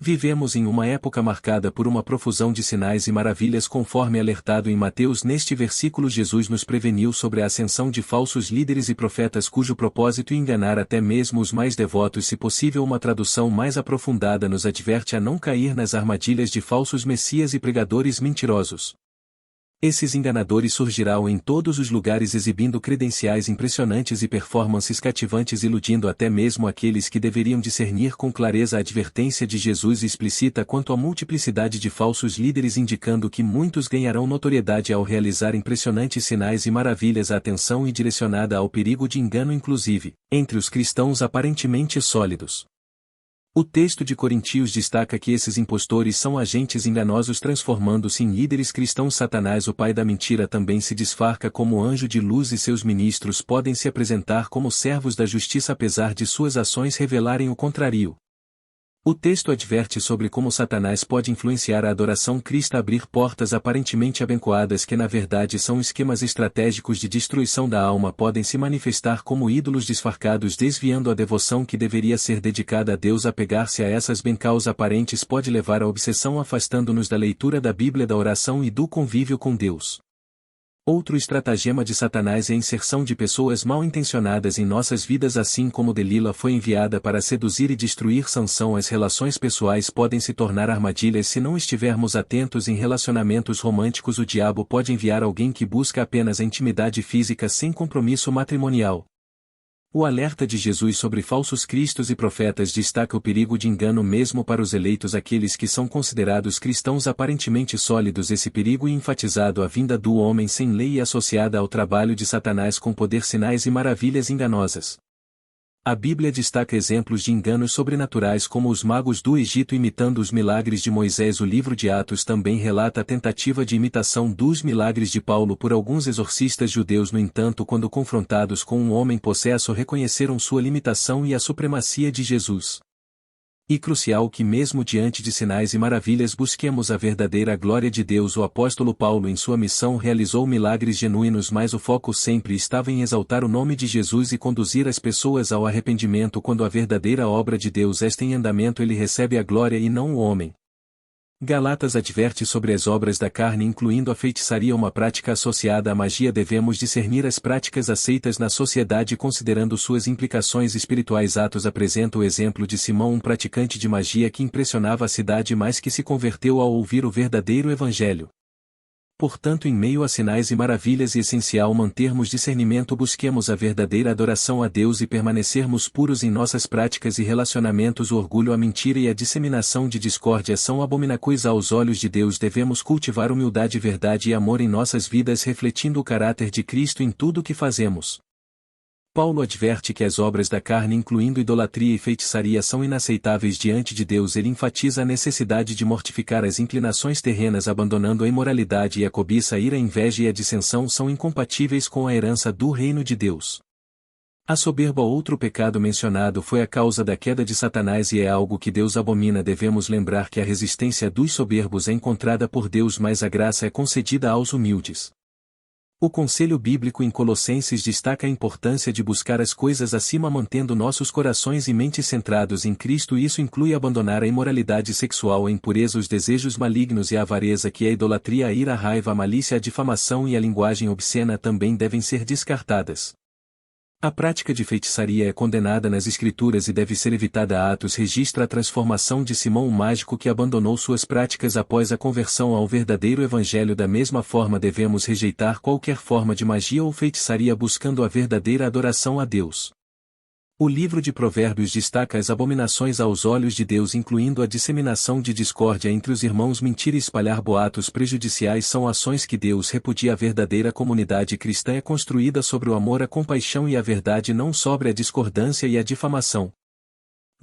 Vivemos em uma época marcada por uma profusão de sinais e maravilhas conforme alertado em Mateus. Neste versículo Jesus nos preveniu sobre a ascensão de falsos líderes e profetas cujo propósito é enganar até mesmo os mais devotos. Se possível, uma tradução mais aprofundada nos adverte a não cair nas armadilhas de falsos messias e pregadores mentirosos. Esses enganadores surgirão em todos os lugares exibindo credenciais impressionantes e performances cativantes, iludindo até mesmo aqueles que deveriam discernir com clareza. A advertência de Jesus explicita quanto à multiplicidade de falsos líderes, indicando que muitos ganharão notoriedade ao realizar impressionantes sinais e maravilhas. A atenção é direcionada ao perigo de engano, inclusive entre os cristãos aparentemente sólidos. O texto de Coríntios destaca que esses impostores são agentes enganosos transformando-se em líderes cristãos. Satanás, o pai da mentira, também se disfarça como anjo de luz e seus ministros podem se apresentar como servos da justiça apesar de suas ações revelarem o contrário. O texto adverte sobre como Satanás pode influenciar a adoração cristã, abrir portas aparentemente abençoadas que na verdade são esquemas estratégicos de destruição da alma, podem se manifestar como ídolos disfarçados, desviando a devoção que deveria ser dedicada a Deus. Apegar-se a essas bênçãos aparentes pode levar à obsessão, afastando-nos da leitura da Bíblia, da oração e do convívio com Deus. Outro estratagema de Satanás é a inserção de pessoas mal intencionadas em nossas vidas. Assim como Delila foi enviada para seduzir e destruir Sansão, as relações pessoais podem se tornar armadilhas se não estivermos atentos. Em relacionamentos românticos, o diabo pode enviar alguém que busca apenas a intimidade física sem compromisso matrimonial. O alerta de Jesus sobre falsos cristos e profetas destaca o perigo de engano mesmo para os eleitos, aqueles que são considerados cristãos aparentemente sólidos. Esse perigo é enfatizado à vinda do homem sem lei e associada ao trabalho de Satanás com poder, sinais e maravilhas enganosas. A Bíblia destaca exemplos de enganos sobrenaturais como os magos do Egito imitando os milagres de Moisés. O livro de Atos também relata a tentativa de imitação dos milagres de Paulo por alguns exorcistas judeus. No entanto, quando confrontados com um homem possesso, reconheceram sua limitação e a supremacia de Jesus. E crucial que mesmo diante de sinais e maravilhas busquemos a verdadeira glória de Deus. O apóstolo Paulo em sua missão realizou milagres genuínos, mas o foco sempre estava em exaltar o nome de Jesus e conduzir as pessoas ao arrependimento. Quando a verdadeira obra de Deus está em andamento, ele recebe a glória e não o homem. Galatas adverte sobre as obras da carne, incluindo a feitiçaria, uma prática associada à magia. Devemos discernir as práticas aceitas na sociedade considerando suas implicações espirituais. Atos apresenta o exemplo de Simão, um praticante de magia que impressionava a cidade, mas que se converteu ao ouvir o verdadeiro evangelho. Portanto, em meio a sinais e maravilhas, é essencial mantermos discernimento, busquemos a verdadeira adoração a Deus e permanecermos puros em nossas práticas e relacionamentos. O orgulho, a mentira e a disseminação de discórdia são abomináveis aos olhos de Deus. Devemos cultivar humildade, verdade e amor em nossas vidas, refletindo o caráter de Cristo em tudo o que fazemos. Paulo adverte que as obras da carne, incluindo idolatria e feitiçaria, são inaceitáveis diante de Deus. Ele enfatiza a necessidade de mortificar as inclinações terrenas, abandonando a imoralidade e a cobiça. A ira, a inveja e a dissensão são incompatíveis com a herança do reino de Deus. A soberba, outro pecado mencionado, foi a causa da queda de Satanás e é algo que Deus abomina. Devemos lembrar que a resistência dos soberbos é encontrada por Deus, mas a graça é concedida aos humildes. O conselho bíblico em Colossenses destaca a importância de buscar as coisas acima, mantendo nossos corações e mentes centrados em Cristo. Isso inclui abandonar a imoralidade sexual, a impureza, os desejos malignos e a avareza, que é a idolatria, a ira, a raiva, a malícia, a difamação e a linguagem obscena também devem ser descartadas. A prática de feitiçaria é condenada nas Escrituras e deve ser evitada. Atos registra a transformação de Simão, o mágico que abandonou suas práticas após a conversão ao verdadeiro evangelho. Da mesma forma, devemos rejeitar qualquer forma de magia ou feitiçaria, buscando a verdadeira adoração a Deus. O livro de Provérbios destaca as abominações aos olhos de Deus, incluindo a disseminação de discórdia entre os irmãos. Mentir e espalhar boatos prejudiciais são ações que Deus repudia. A verdadeira comunidade cristã é construída sobre o amor, a compaixão e a verdade, não sobre a discordância e a difamação.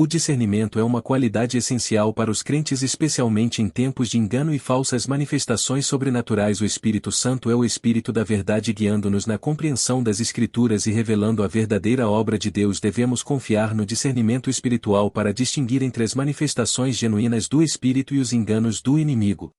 O discernimento é uma qualidade essencial para os crentes, especialmente em tempos de engano e falsas manifestações sobrenaturais. O Espírito Santo é o Espírito da verdade, guiando-nos na compreensão das Escrituras e revelando a verdadeira obra de Deus. Devemos confiar no discernimento espiritual para distinguir entre as manifestações genuínas do Espírito e os enganos do inimigo.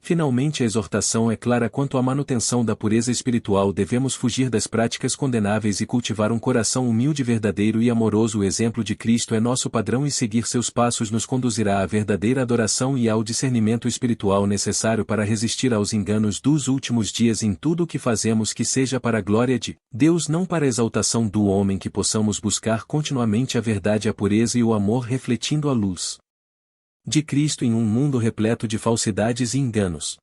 Finalmente, a exortação é clara quanto à manutenção da pureza espiritual. Devemos fugir das práticas condenáveis e cultivar um coração humilde, verdadeiro e amoroso. O exemplo de Cristo é nosso padrão e seguir seus passos nos conduzirá à verdadeira adoração e ao discernimento espiritual necessário para resistir aos enganos dos últimos dias em tudo o que fazemos, que seja para a glória de Deus, não para a exaltação do homem, que possamos buscar continuamente a verdade, a pureza e o amor, refletindo a luz de Cristo em um mundo repleto de falsidades e enganos.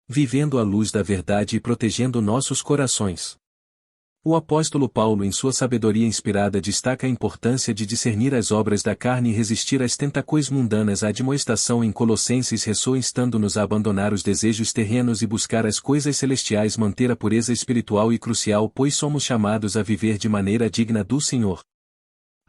Vivendo à luz da verdade e protegendo nossos corações. O apóstolo Paulo, em sua sabedoria inspirada, destaca a importância de discernir as obras da carne e resistir às tentações mundanas. A admoestação em Colossenses ressoa, instando-nos a abandonar os desejos terrenos e buscar as coisas celestiais, manter a pureza espiritual e crucial, pois somos chamados a viver de maneira digna do Senhor.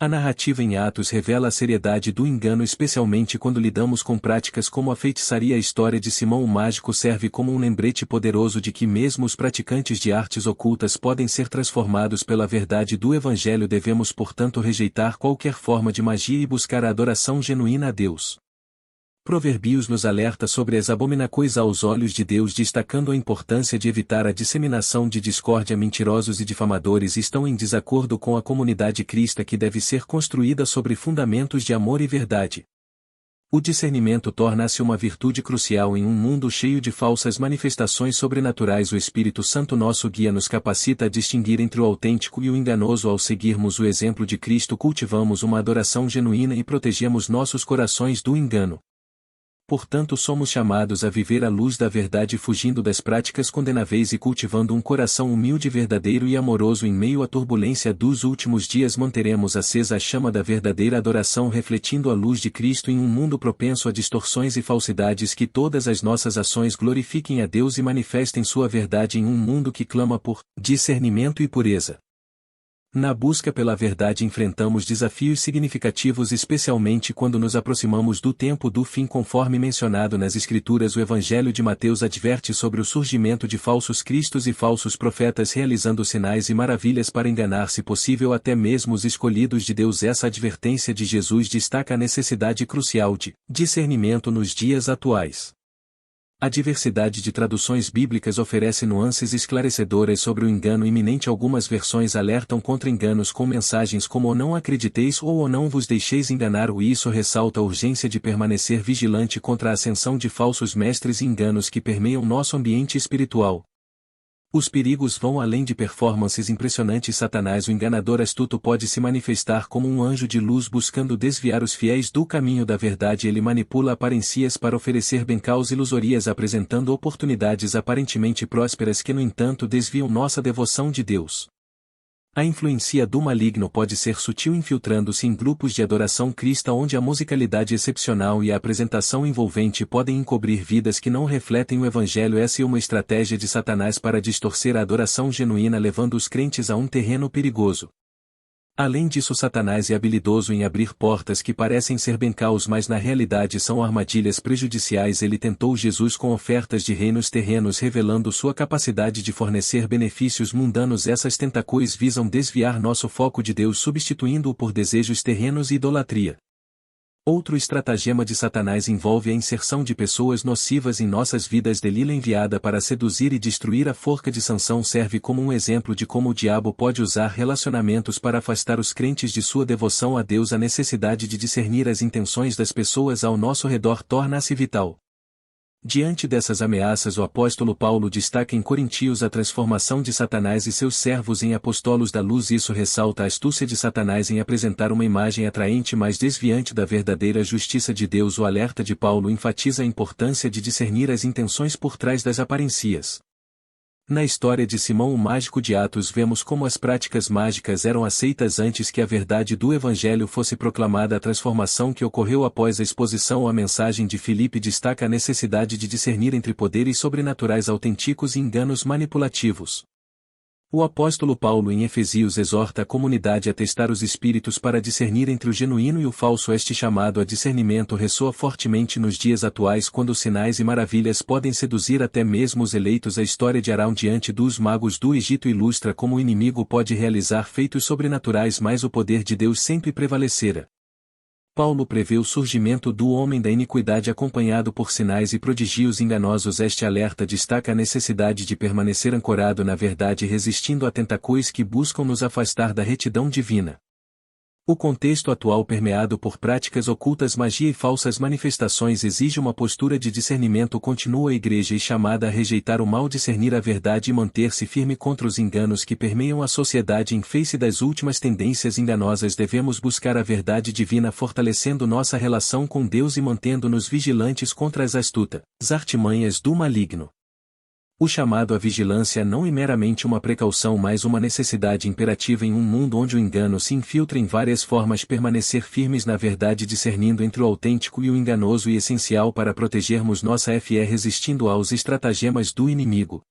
A narrativa em Atos revela a seriedade do engano, especialmente quando lidamos com práticas como a feitiçaria. A história de Simão o Mágico serve como um lembrete poderoso de que mesmo os praticantes de artes ocultas podem ser transformados pela verdade do Evangelho. Devemos, portanto, rejeitar qualquer forma de magia e buscar a adoração genuína a Deus. Provérbios nos alerta sobre as abominações aos olhos de Deus, destacando a importância de evitar a disseminação de discórdia. Mentirosos e difamadores estão em desacordo com a comunidade cristã, que deve ser construída sobre fundamentos de amor e verdade. O discernimento torna-se uma virtude crucial em um mundo cheio de falsas manifestações sobrenaturais. O Espírito Santo, nosso guia, nos capacita a distinguir entre o autêntico e o enganoso. Ao seguirmos o exemplo de Cristo, cultivamos uma adoração genuína e protegemos nossos corações do engano. Portanto, somos chamados a viver à luz da verdade, fugindo das práticas condenáveis e cultivando um coração humilde, verdadeiro e amoroso. Em meio à turbulência dos últimos dias, manteremos acesa a chama da verdadeira adoração, refletindo a luz de Cristo em um mundo propenso a distorções e falsidades. Que todas as nossas ações glorifiquem a Deus e manifestem sua verdade em um mundo que clama por discernimento e pureza. Na busca pela verdade enfrentamos desafios significativos, especialmente quando nos aproximamos do tempo do fim. Conforme mencionado nas Escrituras, o Evangelho de Mateus adverte sobre o surgimento de falsos cristos e falsos profetas, realizando sinais e maravilhas para enganar, se possível, até mesmo os escolhidos de Deus. Essa advertência de Jesus destaca a necessidade crucial de discernimento nos dias atuais. A diversidade de traduções bíblicas oferece nuances esclarecedoras sobre o engano iminente. Algumas versões alertam contra enganos com mensagens como "ou não acrediteis" ou não vos deixeis enganar. Isso ressalta a urgência de permanecer vigilante contra a ascensão de falsos mestres e enganos que permeiam nosso ambiente espiritual. Os perigos vão além de performances impressionantes. Satanás, o enganador astuto, pode se manifestar como um anjo de luz buscando desviar os fiéis do caminho da verdade. Ele manipula aparências para oferecer bem-aos ilusorias, apresentando oportunidades aparentemente prósperas que, no entanto, desviam nossa devoção de Deus. A influência do maligno pode ser sutil, infiltrando-se em grupos de adoração cristã onde a musicalidade excepcional e a apresentação envolvente podem encobrir vidas que não refletem o Evangelho. Essa é uma estratégia de Satanás para distorcer a adoração genuína, levando os crentes a um terreno perigoso. Além disso, Satanás é habilidoso em abrir portas que parecem ser bem-aos, mas na realidade são armadilhas prejudiciais. Ele tentou Jesus com ofertas de reinos terrenos, revelando sua capacidade de fornecer benefícios mundanos. Essas tentações visam desviar nosso foco de Deus, substituindo-o por desejos terrenos e idolatria. Outro estratagema de Satanás envolve a inserção de pessoas nocivas em nossas vidas. Delila, enviada para seduzir e destruir a forca de Sansão, serve como um exemplo de como o diabo pode usar relacionamentos para afastar os crentes de sua devoção a Deus. A necessidade de discernir as intenções das pessoas ao nosso redor torna-se vital. Diante dessas ameaças, o apóstolo Paulo destaca em Coríntios a transformação de Satanás e seus servos em apóstolos da luz. Isso ressalta a astúcia de Satanás em apresentar uma imagem atraente, mas desviante da verdadeira justiça de Deus. O alerta de Paulo enfatiza a importância de discernir as intenções por trás das aparências. Na história de Simão o Mágico de Atos, vemos como as práticas mágicas eram aceitas antes que a verdade do Evangelho fosse proclamada. A transformação que ocorreu após a exposição à mensagem de Filipe destaca a necessidade de discernir entre poderes sobrenaturais autênticos e enganos manipulativos. O apóstolo Paulo, em Efésios, exorta a comunidade a testar os espíritos para discernir entre o genuíno e o falso. Este chamado a discernimento ressoa fortemente nos dias atuais, quando sinais e maravilhas podem seduzir até mesmo os eleitos. A história de Arão diante dos magos do Egito ilustra como o inimigo pode realizar feitos sobrenaturais, mas o poder de Deus sempre prevalecera. Paulo prevê o surgimento do homem da iniquidade acompanhado por sinais e prodígios enganosos. Este alerta destaca a necessidade de permanecer ancorado na verdade resistindo a tentacões que buscam nos afastar da retidão divina. O contexto atual permeado por práticas ocultas, magia e falsas manifestações exige uma postura de discernimento contínua. A igreja é chamada a rejeitar o mal, discernir a verdade e manter-se firme contra os enganos que permeiam a sociedade. Em face das últimas tendências enganosas, devemos buscar a verdade divina, fortalecendo nossa relação com Deus e mantendo-nos vigilantes contra as astutas artimanhas do maligno. O chamado à vigilância não é meramente uma precaução, mas uma necessidade imperativa em um mundo onde o engano se infiltra em várias formas. Permanecer firmes na verdade, discernindo entre o autêntico e o enganoso, é essencial para protegermos nossa fé resistindo aos estratagemas do inimigo.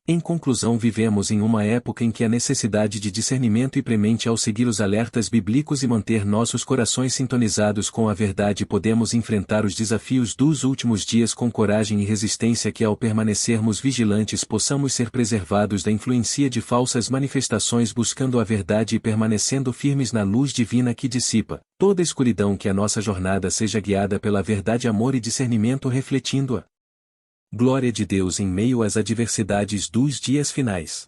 Em conclusão, vivemos em uma época em que a necessidade de discernimento é premente. Ao seguir os alertas bíblicos e manter nossos corações sintonizados com a verdade, podemos enfrentar os desafios dos últimos dias com coragem e resistência. Que ao permanecermos vigilantes possamos ser preservados da influência de falsas manifestações, buscando a verdade e permanecendo firmes na luz divina que dissipa toda escuridão. Que a nossa jornada seja guiada pela verdade, amor e discernimento, refletindo a glória de Deus em meio às adversidades dos dias finais.